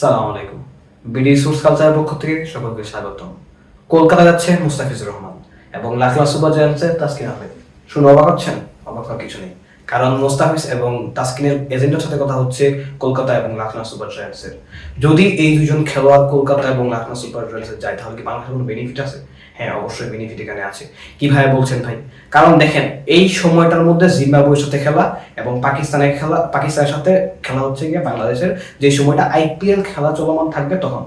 সালাম আলাইকুম। BD source কালচারের পক্ষ থেকে সকলকে স্বাগতম। কলকাতা যাচ্ছে মুস্তাফিজুর রহমান এবং লাখলা সুপার জায়ান্টসে তাসকিন আহমেদ। শুনে অবাক হচ্ছেন? অবাক হওয়ার কিছু নেই, কারণ মুস্তাফিজ এবং তাসকিনের এজেন্টের সাথে কথা হচ্ছে কলকাতা এবং লাখনা সুপার জায়ান্টসের। যদি এই দুজন খেলোয়াড় কলকাতা এবং লাখনা সুপার জায়ান্টসে যায় তাহলে কি বাংলাদেশের কোনো বেনিফিট আছে? হ্যাঁ, অবশ্যই বেনিফিট এখানে আছে। কিভাবে বলছেন ভাই? কারণ দেখেন, এই সময়টার মধ্যে জিম্বাবুয়ের সাথে খেলা এবং পাকিস্তানের সাথে খেলা হচ্ছে গিয়ে বাংলাদেশের, যে সময়টা আইপিএল খেলা চলমান থাকবে তখন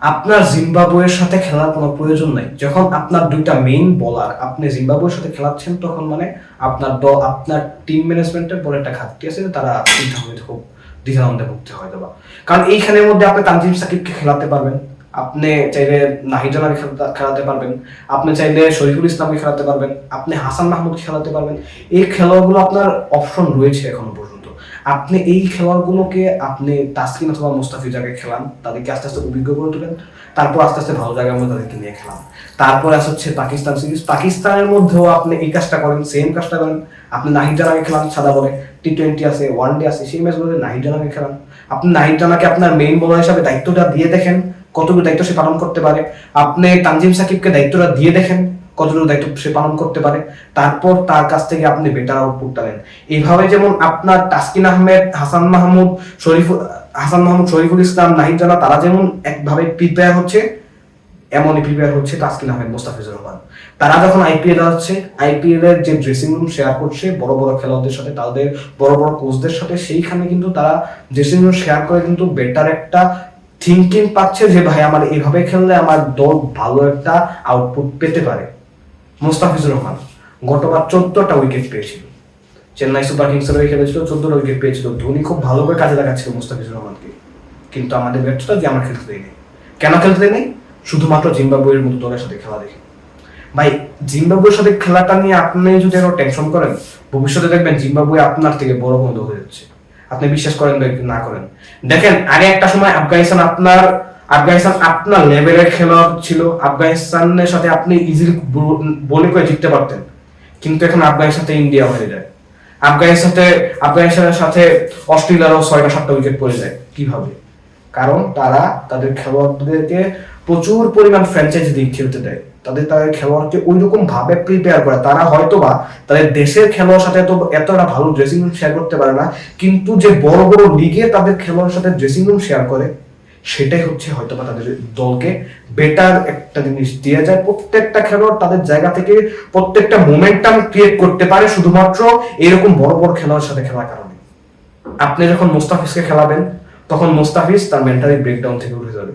আপনার জিম্বাবুয়ের সাথে খেলার কোনো প্রয়োজন নাই। যখন আপনার দুইটা মেইন বোলার আপনি জিম্বাবুয়ের সাথে খেলাচ্ছেন, তখন মানে আপনার দল, আপনার টিম ম্যানেজমেন্টের বড় একটা ঘাটতি আছে, তারা খুব দ্বিধাদ্বন্দ্বে ভুগতে হয় দেবা। কারণ এইখানের মধ্যে আপনি তানজিম সাকিবকে খেলাতে পারবেন, আপনি চাইলে নাহিদ রানাকে খেলাতে পারবেন, আপনি চাইলে শরীফুল ইসলামকে খেলাতে পারবেন, আপনি হাসান মাহমুদকে খেলাতে পারবেন। এই খেলোয়াড়গুলো আপনার অপশন রয়েছে এখনো পর্যন্ত। আপনি এই খেলোয়াড়গুলোকে আপনি তাসকিন অথবা মুস্তাফিজাকে খেলান, তাদেরকে আস্তে আস্তে অভিজ্ঞ করে তোলেন, তারপর আস্তে আস্তে ভালো জায়গার মধ্যে তাদেরকে নিয়ে খেলান। তারপর আসা হচ্ছে পাকিস্তান সিরিজ, পাকিস্তানের মধ্যেও আপনি এই কাজটা করেন, সেম কাজটা করেন। আপনি নাহিদ রানাকে খেলান সাদা বলে, টি-20 আছে, ওয়ানডে আছে, সেই ম্যাচগুলোতে নাহিদ রানাকে খেলান। আপনি নাহিদ রানাকে আপনার মেইন বোলার হিসাবে দায়িত্বটা দিয়ে দেখেন কতটুকু দায়িত্ব সে পালন করতে পারে। আপনি তানজিম সাকিবকে দায়িত্বটা দিয়ে দেখেন কতটুকু দায়িত্ব সে পালন করতে পারে। তারপর তার কাছ থেকে আপনি বেটার আউটপুটটা নেন। এইভাবে যেমন আপনার তাসকিন আহমেদ, হাসান মাহমুদ, শরীফুল ইসলাম, নাহিদ রানা, তারা যেমন একভাবে প্রিপেয়ার হচ্ছে, এমনই প্রিপেয়ার হচ্ছে তাসকিন আহমেদ, মুস্তাফিজুর রহমান। তারা যখন আইপিএল যাচ্ছে, আইপিএল এর যে ড্রেসিং রুম শেয়ার করছে বড় বড় খেলোয়াড়দের সাথে, তাদের বড় বড় কোচদের সাথে, সেইখানে কিন্তু তারা ড্রেসিং রুম শেয়ার করে কিন্তু বেটার একটা থিঙ্কিং পাচ্ছে যে ভাই আমার এইভাবে খেললে আমার দল ভালো একটা আউটপুট পেতে পারে। মুস্তাফিজুর রহমান গতবার 14টা উইকেট পেয়েছিল, চেন্নাই সুপার কিংসের হয়ে খেলেছিল, 14টা উইকেট পেয়েছিল। ধোনি খুব ভালো করে কাজে লাগাচ্ছিল মুস্তাফিজুর রহমানকে, কিন্তু আমাদের ব্যর্থতা যে আমরা খেলতে দেয়নি। কেন খেলতে দেয়নি? শুধুমাত্র জিম্বাবুয়ের মতো দলের সাথে খেলা দেখে। ভাই, জিম্বাবুয়ের সাথে খেলাটা নিয়ে আপনি যদি আরো টেনশন করেন, ভবিষ্যতে দেখবেন জিম্বাবুয়ে আপনার থেকে বড় বন্ধ হয়ে যাচ্ছে। আপনি বিশ্বাস করেন বা না করেন, দেখেন আগে একটা সময় আফগানিস্তান আপনার লেভেলের খেলোয়াড় ছিল, আফগানিস্তানের সাথে আপনি ইজিলি বলে করে জিততে পারতেন। কিন্তু এখন আফগানিস্তানের সাথে ইন্ডিয়া হয়ে যায়, আফগানিস্তানের সাথে অস্ট্রেলিয়ারও 6টা-7টা উইকেট পড়ে যায়। কিভাবে? কারণ তারা তাদের খেলোয়াড়দেরকে প্রচুর পরিমাণ ফ্র্যাঞ্চাইজি দিয়ে খেলতে দেয়, তাদের খেলোয়াড়কে ওই রকম ভাবে প্রিপেয়ার করে। তারা হয়তোবা তাদের দেশের খেলোয়াড়ের সাথে এতটা ভালো ড্রেসিং রুম শেয়ার করতে পারে না, কিন্তু যে বড় বড় লিগে তাদের খেলোয়াড়ের সাথে ড্রেসিং রুম শেয়ার করে, সেটাই হচ্ছে হয়তোবা তাদের দলকে বেটার একটা জিনিস দিয়ে যায়। প্রত্যেকটা খেলোয়াড় তাদের জায়গা থেকে প্রত্যেকটা মোমেন্টাম ক্রিয়েট করতে পারে শুধুমাত্র এরকম বড় বড় খেলোয়াড়ের সাথে খেলার কারণে। আপনি যখন মুস্তাফিজকে খেলাবেন, তখন মুস্তাফিজ তার মেন্টালি ব্রেকডাউন থেকে উঠে যাবে,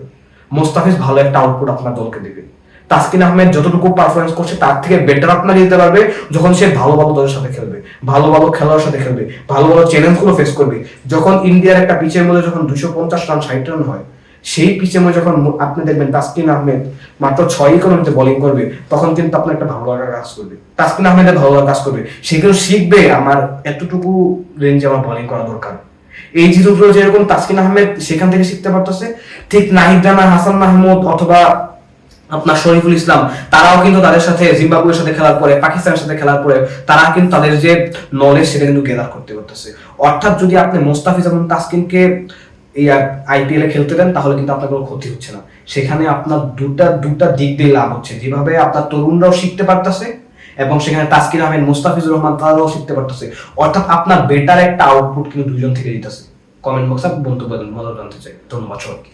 মুস্তাফিজ ভালো একটা আউটপুট আপনার দলকে দিবে। তাসকিন আহমেদ যতটুকু পারফরমেন্স করছে তার থেকে বেটার আপনার দিতে পারবে যখন সে ভালো ভালো দলের সাথে খেলবে, ভালো ভালো খেলোয়াড়ের সাথে খেলবে, ভালো ভালো চ্যালেঞ্জগুলো ফেস করবে। যখন ইন্ডিয়ার একটা পিচের মধ্যে যখন 250 রান 60 রান হয়, সেই পিচের মধ্যে যখন আপনি দেখবেন তাসকিন আহমেদ মাত্র 6 ইকোনমিতে বোলিং করবে, তখন কিন্তু আপনার একটা ভালো লাগা কাজ করবে। তাসকিন আহমেদের ভালো লাগা কাজ করবে, সে কিন্তু শিখবে আমার এতটুকু রেঞ্জে আমার বোলিং করা দরকার। এই জিনিসগুলো যেরকম তাসকিন আহমেদ সেখান থেকে শিখতে পারতেছে, ঠিক নাহিদ রানা, হাসান মাহমুদ অথবা আপনার শরীফুল ইসলাম, তারাও কিন্তু তাদের সাথে জিম্বাবুয়ের সাথে খেলার পরে, পাকিস্তানের সাথে খেলার পরে, তারা কিন্তু তাদের যে নলেজ সেটা কিন্তু গেদার করতে পারতেছে। অর্থাৎ যদি আপনি মুস্তাফিজ এবং তাসকিনকে এই আইপিএল এ খেলতে দেন, তাহলে কিন্তু আপনার কোনো ক্ষতি হচ্ছে না। সেখানে আপনার দুটা দিক দিয়ে লাভ হচ্ছে, যেভাবে আপনার তরুণরাও শিখতে পারতেছে এবং সেখানে তাসকিন আহমেদ, মুস্তাফিজুর রহমান তারাও শিখতে পারতেছে। অর্থাৎ আপনার বেটার একটা আউটপুট কিন্তু দুইজন থেকে দিতেছে। কমেন্ট বক্সে বন্ধু জানতে চাই। ধন্যবাদ সবাইকে।